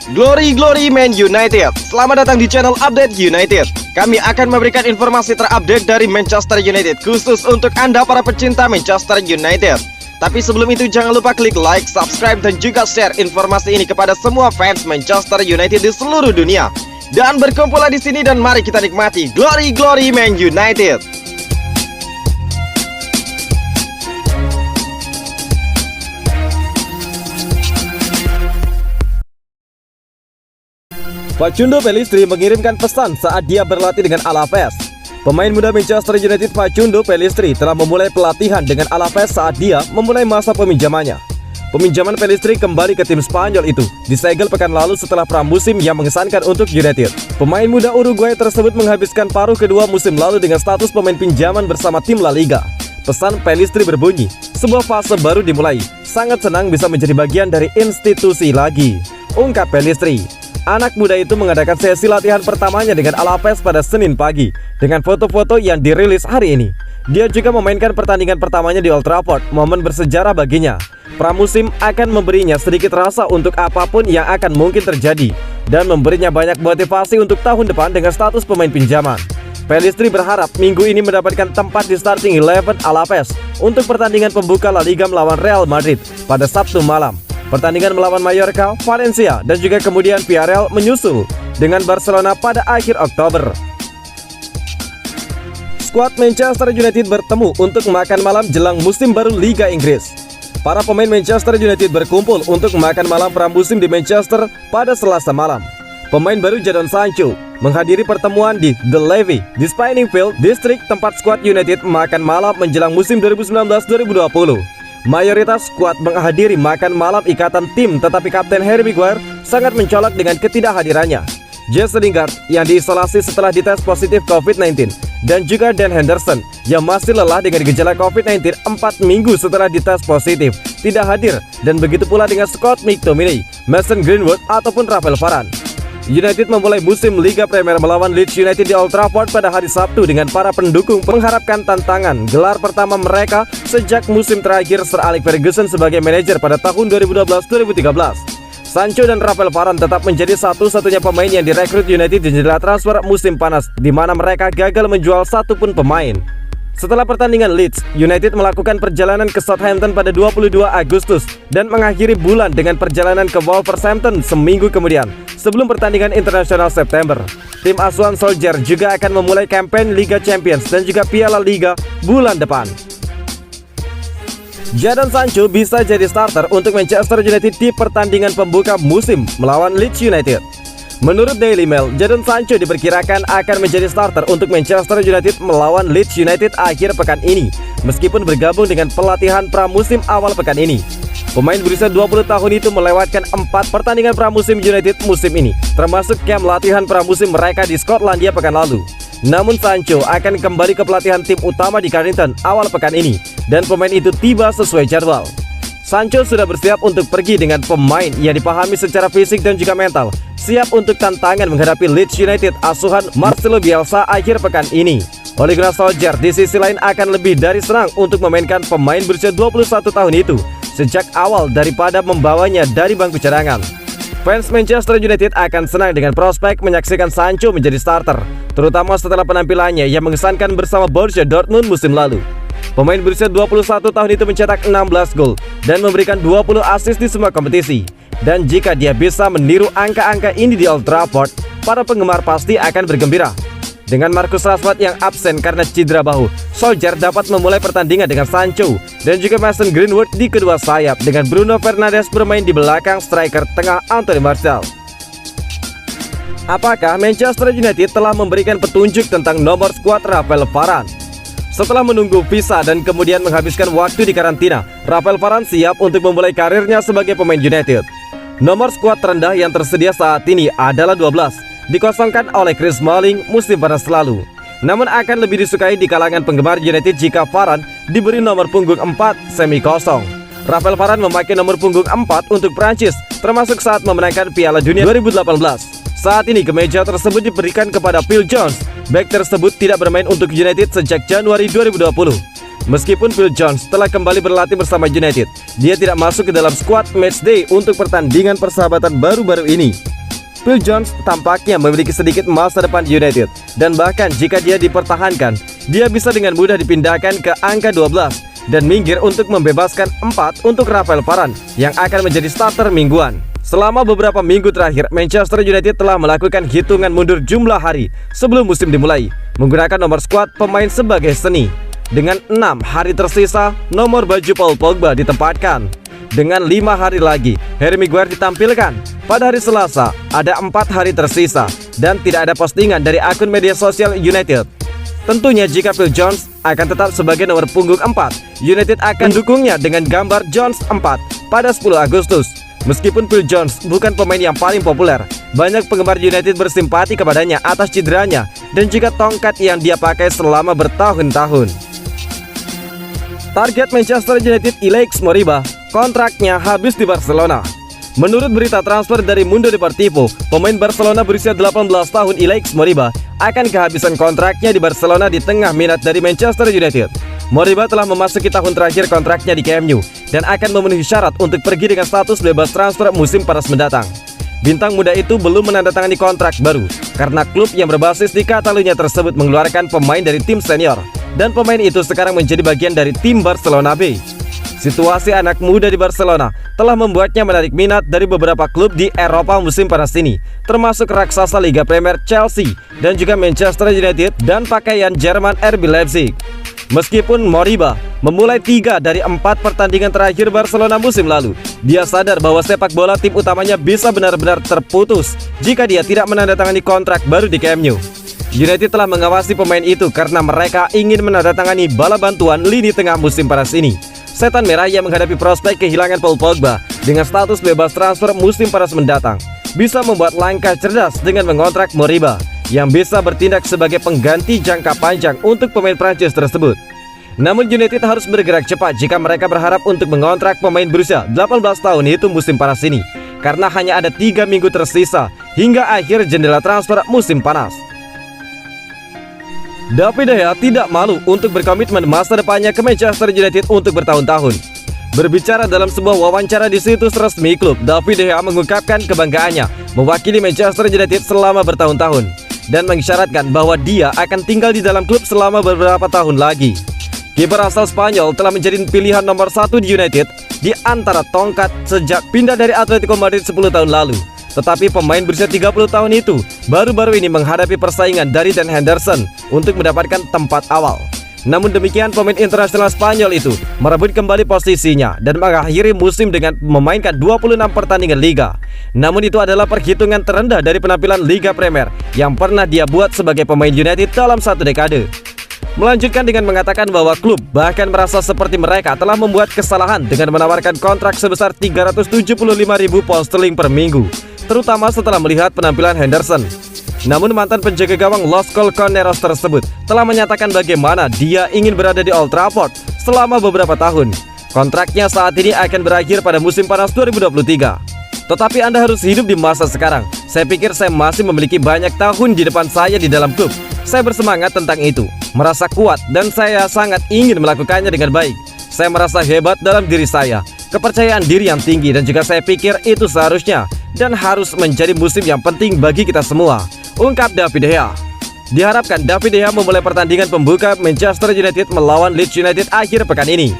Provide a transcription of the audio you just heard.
Glory Man United. Selamat datang di channel Update United. Kami akan memberikan informasi terupdate dari Manchester United khusus untuk Anda para pecinta Manchester United. Tapi sebelum itu jangan lupa klik like, subscribe dan juga share informasi ini kepada semua fans Manchester United di seluruh dunia. Dan berkumpullah di sini dan mari kita nikmati Glory Man United. Facundo Pellistri mengirimkan pesan saat dia berlatih dengan Alaves. Pemain muda Manchester United Facundo Pellistri telah memulai pelatihan dengan Alaves saat dia memulai masa peminjamannya. Peminjaman Pellistri kembali ke tim Spanyol itu disegel pekan lalu setelah pramusim yang mengesankan untuk United. Pemain muda Uruguay tersebut menghabiskan paruh kedua musim lalu dengan status pemain pinjaman bersama tim La Liga. Pesan Pellistri berbunyi, sebuah fase baru dimulai. Sangat senang bisa menjadi bagian dari institusi lagi, ungkap Pellistri. Anak muda itu mengadakan sesi latihan pertamanya dengan Alaves pada Senin pagi dengan foto-foto yang dirilis hari ini. Dia juga memainkan pertandingan pertamanya di Old Trafford, momen bersejarah baginya. Pramusim akan memberinya sedikit rasa untuk apapun yang akan mungkin terjadi dan memberinya banyak motivasi untuk tahun depan dengan status pemain pinjaman. Pellistri berharap minggu ini mendapatkan tempat di starting 11 Alaves untuk pertandingan pembuka La Liga melawan Real Madrid pada Sabtu malam. Pertandingan melawan Mallorca, Valencia, dan juga kemudian Villarreal menyusul dengan Barcelona pada akhir Oktober. Skuad Manchester United bertemu untuk makan malam jelang musim baru Liga Inggris. Para pemain Manchester United berkumpul untuk makan malam pramusim di Manchester pada Selasa malam. Pemain baru Jadon Sancho menghadiri pertemuan di The Levy di Spinningfield District, tempat skuad United makan malam menjelang musim 2019-2020. Mayoritas skuad menghadiri makan malam ikatan tim, tetapi Kapten Harry Maguire sangat mencolok dengan ketidakhadirannya. Jesse Lingard yang diisolasi setelah dites positif COVID-19 dan juga Dan Henderson yang masih lelah dengan gejala COVID-19 4 minggu setelah dites positif tidak hadir, dan begitu pula dengan Scott McTominay, Mason Greenwood ataupun Rafael Varane. United memulai musim Liga Premier melawan Leeds United di Old Trafford pada hari Sabtu dengan para pendukung mengharapkan tantangan gelar pertama mereka sejak musim terakhir Sir Alex Ferguson sebagai manajer pada tahun 2012-2013. Sancho dan Rafael Varane tetap menjadi satu-satunya pemain yang direkrut United di jendela transfer musim panas, di mana mereka gagal menjual satupun pemain. Setelah pertandingan Leeds, United melakukan perjalanan ke Southampton pada 22 Agustus dan mengakhiri bulan dengan perjalanan ke Wolverhampton seminggu kemudian sebelum pertandingan internasional September. Tim asuhan Solskjaer juga akan memulai kampanye Liga Champions dan juga Piala Liga bulan depan. Jadon Sancho bisa jadi starter untuk Manchester United di pertandingan pembuka musim melawan Leeds United. Menurut Daily Mail, Jadon Sancho diperkirakan akan menjadi starter untuk Manchester United melawan Leeds United akhir pekan ini, meskipun bergabung dengan pelatihan pramusim awal pekan ini. Pemain berusia 20 tahun itu melewatkan 4 pertandingan pramusim United musim ini, termasuk camp latihan pramusim mereka di Skotlandia pekan lalu. Namun Sancho akan kembali ke pelatihan tim utama di Carrington awal pekan ini, dan pemain itu tiba sesuai jadwal. Sancho sudah bersiap untuk pergi dengan pemain yang dipahami secara fisik dan juga mental, siap untuk tantangan menghadapi Leeds United asuhan Marcelo Bielsa akhir pekan ini. Ole Gunnar Solskjaer di sisi lain akan lebih dari senang untuk memainkan pemain berusia 21 tahun itu sejak awal daripada membawanya dari bangku cadangan. Fans Manchester United akan senang dengan prospek menyaksikan Sancho menjadi starter, terutama setelah penampilannya yang mengesankan bersama Borussia Dortmund musim lalu. Pemain berusia 21 tahun itu mencetak 16 gol dan memberikan 20 assist di semua kompetisi. Dan jika dia bisa meniru angka-angka ini di Old Trafford, para penggemar pasti akan bergembira. Dengan Marcus Rashford yang absen karena cedera bahu, Solskjaer dapat memulai pertandingan dengan Sancho dan juga Mason Greenwood di kedua sayap, dengan Bruno Fernandes bermain di belakang striker tengah Anthony Martial. Apakah Manchester United telah memberikan petunjuk tentang nomor skuad Rafael Varane? Setelah menunggu visa dan kemudian menghabiskan waktu di karantina, Rafael Varane siap untuk memulai karirnya sebagai pemain United. Nomor skuad terendah yang tersedia saat ini adalah 12, dikosongkan oleh Chris Smalling musim panas lalu. Namun akan lebih disukai di kalangan penggemar United jika Varane diberi nomor punggung 4 semi kosong. Rafael Varane memakai nomor punggung 4 untuk Prancis, termasuk saat memenangkan Piala Dunia 2018. Saat ini kemeja tersebut diberikan kepada Phil Jones. Bek tersebut tidak bermain untuk United sejak Januari 2020. Meskipun Phil Jones telah kembali berlatih bersama United, dia tidak masuk ke dalam skuad matchday untuk pertandingan persahabatan baru-baru ini. Phil Jones tampaknya memiliki sedikit masa depan di United, dan bahkan jika dia dipertahankan, dia bisa dengan mudah dipindahkan ke angka 12 dan minggir untuk membebaskan 4 untuk Rafael Varane yang akan menjadi starter mingguan. Selama beberapa minggu terakhir, Manchester United telah melakukan hitungan mundur jumlah hari sebelum musim dimulai, menggunakan nomor skuad pemain sebagai seni. Dengan 6 hari tersisa, nomor baju Paul Pogba ditempatkan. Dengan 5 hari lagi, Harry Maguire ditampilkan. Pada hari Selasa, ada 4 hari tersisa dan tidak ada postingan dari akun media sosial United. Tentunya jika Phil Jones akan tetap sebagai nomor punggung 4, United akan mendukungnya dengan gambar Jones 4 pada 10 Agustus. Meskipun Phil Jones bukan pemain yang paling populer, banyak penggemar United bersimpati kepadanya atas cederanya dan juga tongkat yang dia pakai selama bertahun-tahun. Target Manchester United Alex Moriba, kontraknya habis di Barcelona. Menurut berita transfer dari Mundo Deportivo, pemain Barcelona berusia 18 tahun Alex Moriba akan kehabisan kontraknya di Barcelona di tengah minat dari Manchester United. Moriba telah memasuki tahun terakhir kontraknya di Camp Nou dan akan memenuhi syarat untuk pergi dengan status bebas transfer musim panas mendatang. Bintang muda itu belum menandatangani kontrak baru karena klub yang berbasis di Catalunya tersebut mengeluarkan pemain dari tim senior, dan pemain itu sekarang menjadi bagian dari tim Barcelona B. Situasi anak muda di Barcelona telah membuatnya menarik minat dari beberapa klub di Eropa musim panas ini, termasuk raksasa Liga Premier Chelsea dan juga Manchester United dan pakaian Jerman RB Leipzig. Meskipun Moriba memulai 3 dari 4 pertandingan terakhir Barcelona musim lalu, dia sadar bahwa sepak bola tim utamanya bisa benar-benar terputus jika dia tidak menandatangani kontrak baru di Camp Nou. United telah mengawasi pemain itu karena mereka ingin menandatangani bala bantuan lini tengah musim panas ini. Setan merah yang menghadapi prospek kehilangan Paul Pogba dengan status bebas transfer musim panas mendatang bisa membuat langkah cerdas dengan mengontrak Moriba yang bisa bertindak sebagai pengganti jangka panjang untuk pemain Prancis tersebut. Namun United harus bergerak cepat jika mereka berharap untuk mengontrak pemain berusia 18 tahun itu musim panas ini, karena hanya ada 3 minggu tersisa hingga akhir jendela transfer musim panas. David De Gea tidak malu untuk berkomitmen masa depannya ke Manchester United untuk bertahun-tahun. Berbicara dalam sebuah wawancara di situs resmi klub, David De Gea mengungkapkan kebanggaannya mewakili Manchester United selama bertahun-tahun dan mengisyaratkan bahwa dia akan tinggal di dalam klub selama beberapa tahun lagi. Kiper asal Spanyol telah menjadi pilihan nomor 1 di United di antara tongkat sejak pindah dari Atletico Madrid 10 tahun lalu. Tetapi pemain berusia 30 tahun itu baru-baru ini menghadapi persaingan dari Dan Henderson untuk mendapatkan tempat awal. Namun demikian, pemain internasional Spanyol itu merebut kembali posisinya dan mengakhiri musim dengan memainkan 26 pertandingan Liga. Namun itu adalah perhitungan terendah dari penampilan Liga Premier yang pernah dia buat sebagai pemain United dalam 1 dekade. Melanjutkan dengan mengatakan bahwa klub bahkan merasa seperti mereka telah membuat kesalahan dengan menawarkan kontrak sebesar 375.000 pound sterling per minggu, terutama setelah melihat penampilan Henderson. Namun mantan penjaga gawang Los Colchoneros tersebut telah menyatakan bagaimana dia ingin berada di Old Trafford selama beberapa tahun. Kontraknya saat ini akan berakhir pada musim panas 2023. Tetapi Anda harus hidup di masa sekarang. Saya pikir saya masih memiliki banyak tahun di depan saya di dalam klub. Saya bersemangat tentang itu, merasa kuat, dan saya sangat ingin melakukannya dengan baik. Saya merasa hebat dalam diri saya, kepercayaan diri yang tinggi, dan juga saya pikir itu seharusnya dan harus menjadi musim yang penting bagi kita semua, ungkap David De Gea. Diharapkan David De Gea memulai pertandingan pembuka Manchester United melawan Leeds United akhir pekan ini.